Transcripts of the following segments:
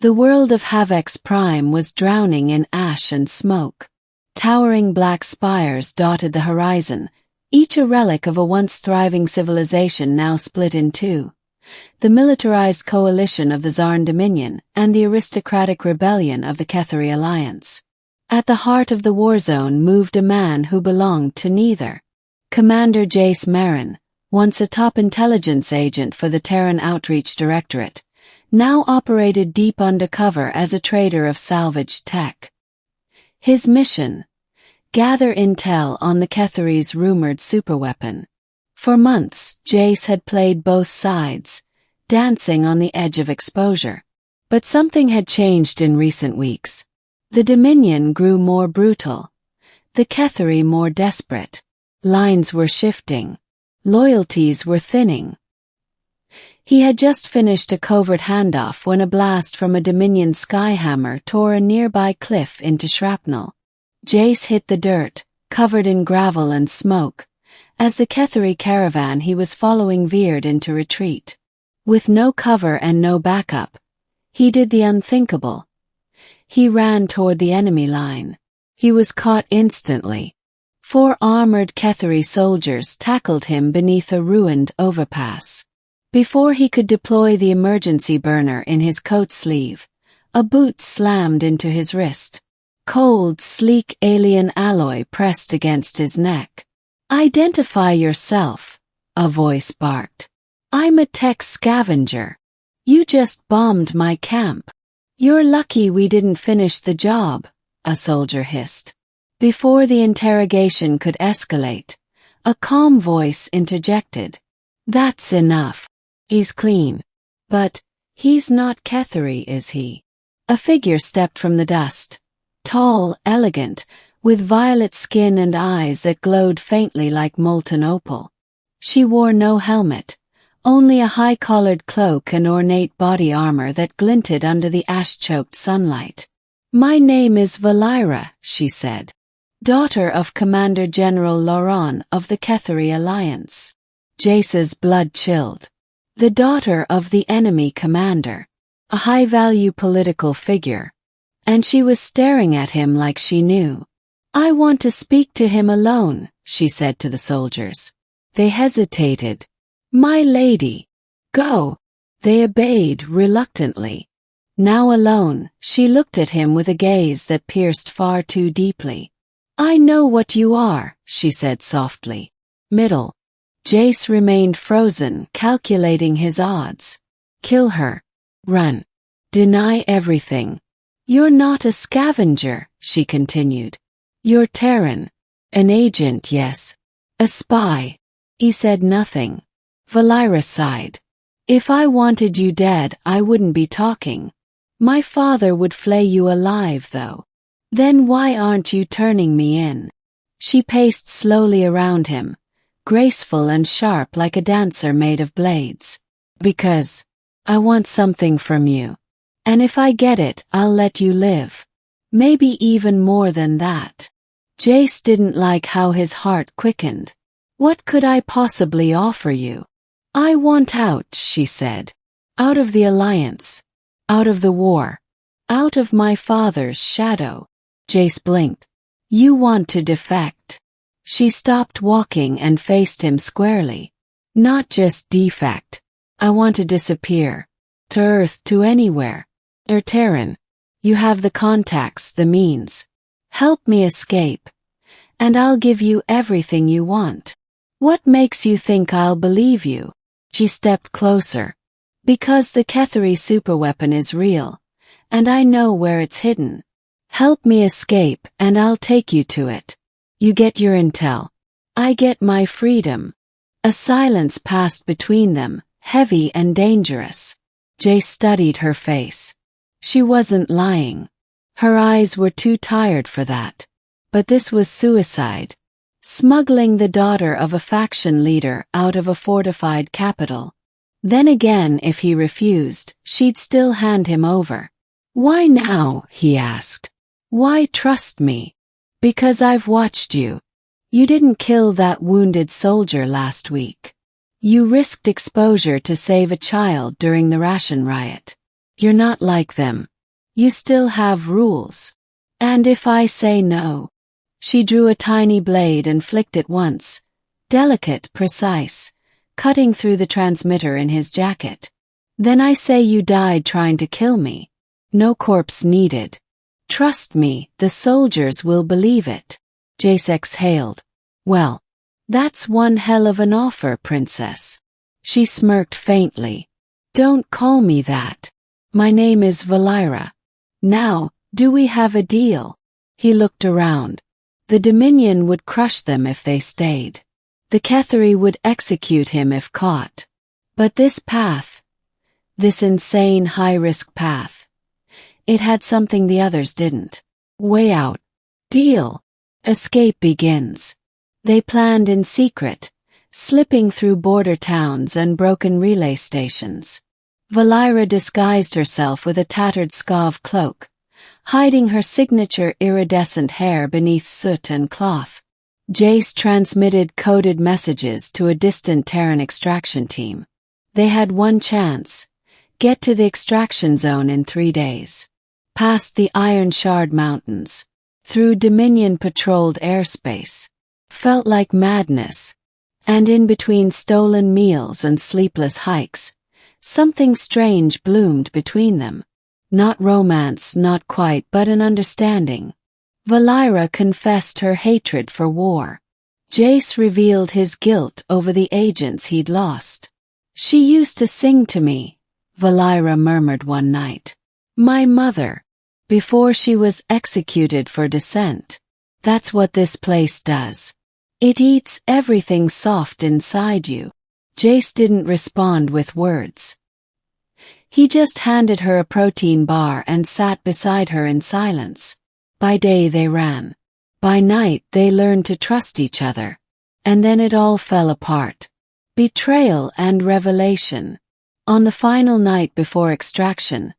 The world of Havek's Prime was drowning in ash and smoke. Towering black spires dotted the horizon, each a relic of a once thriving civilization now split in two. The militarized coalition of the Zarn Dominion and the aristocratic rebellion of the Ketheri Alliance. At the heart of the war zone moved a man who belonged to neither. Commander Jace Marin, once a top intelligence agent for the Terran Outreach Directorate, now operated deep undercover as a trader of salvaged tech. His mission: gather intel on the Ketheri's rumored superweapon. For months, Jace had played both sides, dancing on the edge of exposure. But something had changed in recent weeks. The Dominion grew more brutal, the Ketheri more desperate. Lines were shifting. Loyalties were thinning. He had just finished a covert handoff when a blast from a Dominion skyhammer tore a nearby cliff into shrapnel. Jace hit the dirt, covered in gravel and smoke, as the Ketheri caravan he was following veered into retreat. With no cover and no backup, he did the unthinkable. He ran toward the enemy line. He was caught instantly. 4 armored Ketheri soldiers tackled him beneath a ruined overpass. Before he could deploy the emergency burner in his coat sleeve, a boot slammed into his wrist. Cold, sleek alien alloy pressed against his neck. "Identify yourself," a voice barked. "I'm a tech scavenger. You just bombed my camp. You're lucky we didn't finish the job," a soldier hissed. Before the interrogation could escalate, a calm voice interjected. "That's enough. He's clean. But he's not Ketheri, is he?" A figure stepped from the dust. Tall, elegant, with violet skin and eyes that glowed faintly like molten opal. She wore no helmet, only a high-collared cloak and ornate body armor that glinted under the ash-choked sunlight. "My name is Valira," she said. "Daughter of Commander General Lauron of the Ketheri Alliance." Jace's blood chilled. The daughter of the enemy commander. A high-value political figure. And she was staring at him like she knew. "I want to speak to him alone," she said to the soldiers. They hesitated. "My lady, go." They obeyed reluctantly. Now alone, she looked at him with a gaze that pierced far too deeply. "I know what you are," she said softly. "Middle." Jace remained frozen, calculating his odds. Kill her. Run. Deny everything. "You're not a scavenger," she continued. "You're Terran. An agent, yes. A spy." He said nothing. Valira sighed. "If I wanted you dead, I wouldn't be talking. My father would flay you alive, though. Then why aren't you turning me in?" She paced slowly around him, graceful and sharp like a dancer made of blades. "Because I want something from you. And if I get it, I'll let you live. Maybe even more than that." Jace didn't like how his heart quickened. "What could I possibly offer you?" "I want out," she said. "Out of the Alliance. Out of the war. Out of my father's shadow." Jace blinked. "You want to defect." She stopped walking and faced him squarely. "Not just defect. I want to disappear. To Earth, to anywhere. Terran. You have the contacts, the means. Help me escape. And I'll give you everything you want." "What makes you think I'll believe you?" She stepped closer. "Because the Ketheri superweapon is real, and I know where it's hidden. Help me escape and I'll take you to it. You get your intel. I get my freedom." A silence passed between them, heavy and dangerous. Jace studied her face. She wasn't lying. Her eyes were too tired for that. But this was suicide. Smuggling the daughter of a faction leader out of a fortified capital. Then again, if he refused, she'd still hand him over. "Why now?" he asked. "Why trust me?" "Because I've watched you. You didn't kill that wounded soldier last week. You risked exposure to save a child during the ration riot. You're not like them. You still have rules. And if I say no? She drew a tiny blade and flicked it once, delicate, precise, cutting through the transmitter in his jacket. Then I say you died trying to kill me. No corpse needed. Trust me, the soldiers will believe it. Jace exhaled. Well, that's one hell of an offer, princess. She smirked faintly. Don't call me that. My name is Valira. Now, do we have a deal? He looked around. The Dominion would crush them if they stayed. The Ketheri would execute him if caught. But this path, this insane high-risk path, it had something the others didn't. Way out. Deal. Escape begins. They planned in secret, slipping through border towns and broken relay stations. Valira disguised herself with a tattered Skav cloak, hiding her signature iridescent hair beneath soot and cloth. Jace transmitted coded messages to a distant Terran extraction team. They had one chance. Get to the extraction zone in 3 days. Past the Iron Shard Mountains. Through Dominion-patrolled airspace. Felt like madness. And in between stolen meals and sleepless hikes, something strange bloomed between them. Not romance, not quite, but an understanding. Valira confessed her hatred for war. Jace revealed his guilt over the agents he'd lost. She used to sing to me, Valira murmured one night. My mother. Before she was executed for dissent. That's what this place does. It eats everything soft inside you. Jace didn't respond with words. He just handed her a protein bar and sat beside her in silence. By day they ran. By night they learned to trust each other. And then it all fell apart. Betrayal and revelation. On the final night before extraction,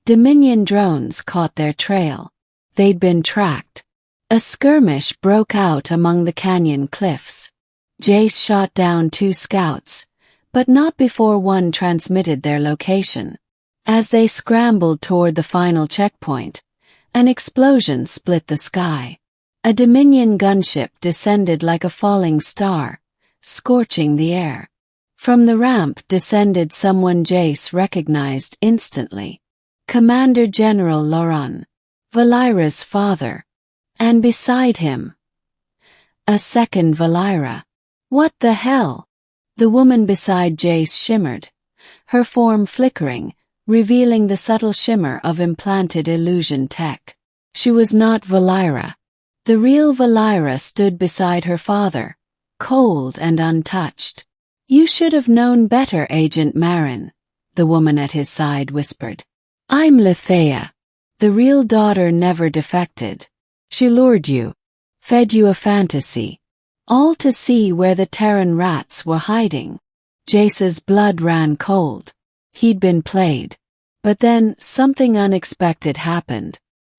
Dominion drones caught their trail. They'd been tracked. A skirmish broke out among the canyon cliffs. Jace shot down 2 scouts, but not before one transmitted their location. As they scrambled toward the final checkpoint, an explosion split the sky. A Dominion gunship descended like a falling star, scorching the air. From the ramp descended someone Jace recognized instantly. Commander General Loran, Valira's father. And beside him, a second Valira. What the hell? The woman beside Jace shimmered, her form flickering, revealing the subtle shimmer of implanted illusion tech. She was not Valira. The real Valira stood beside her father, cold and untouched. You should have known better, Agent Marin, the woman at his side whispered. I'm Lethea. The real daughter never defected. She lured you, fed you a fantasy, all to see where the Terran rats were hiding. Jace's blood ran cold. He'd been played. But then something unexpected happened.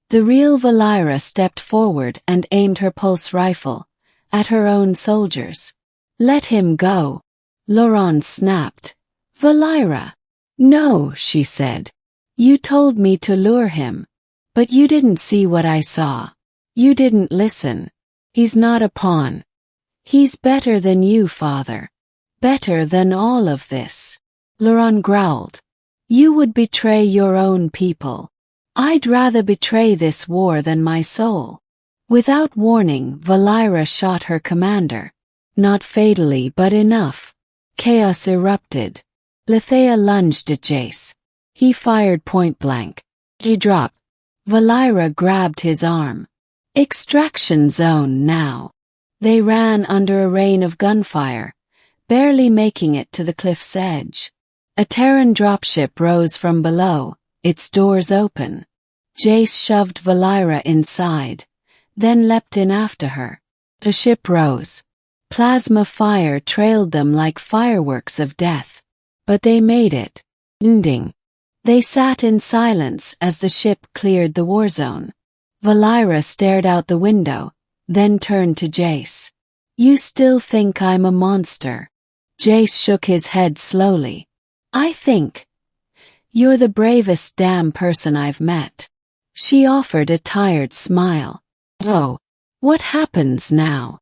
The real Valira stepped forward and aimed her pulse rifle at her own soldiers. Let him go. Loran snapped. Valira. No, she said. You told me to lure him. But you didn't see what I saw. You didn't listen. He's not a pawn. He's better than you, father. Better than all of this. Loran growled. You would betray your own people. I'd rather betray this war than my soul. Without warning, Valira shot her commander. Not fatally, but enough. Chaos erupted. Lethea lunged at Jace. He fired point blank. He dropped. Valira grabbed his arm. Extraction zone now. They ran under a rain of gunfire, barely making it to the cliff's edge. A Terran dropship rose from below, its doors open. Jace shoved Valira inside, then leapt in after her. The ship rose. Plasma fire trailed them like fireworks of death. But they made it. Ending. They sat in silence as the ship cleared the war zone. Valira stared out the window, then turned to Jace. You still think I'm a monster? Jace shook his head slowly. I think you're the bravest damn person I've met. She offered a tired smile. Oh, what happens now?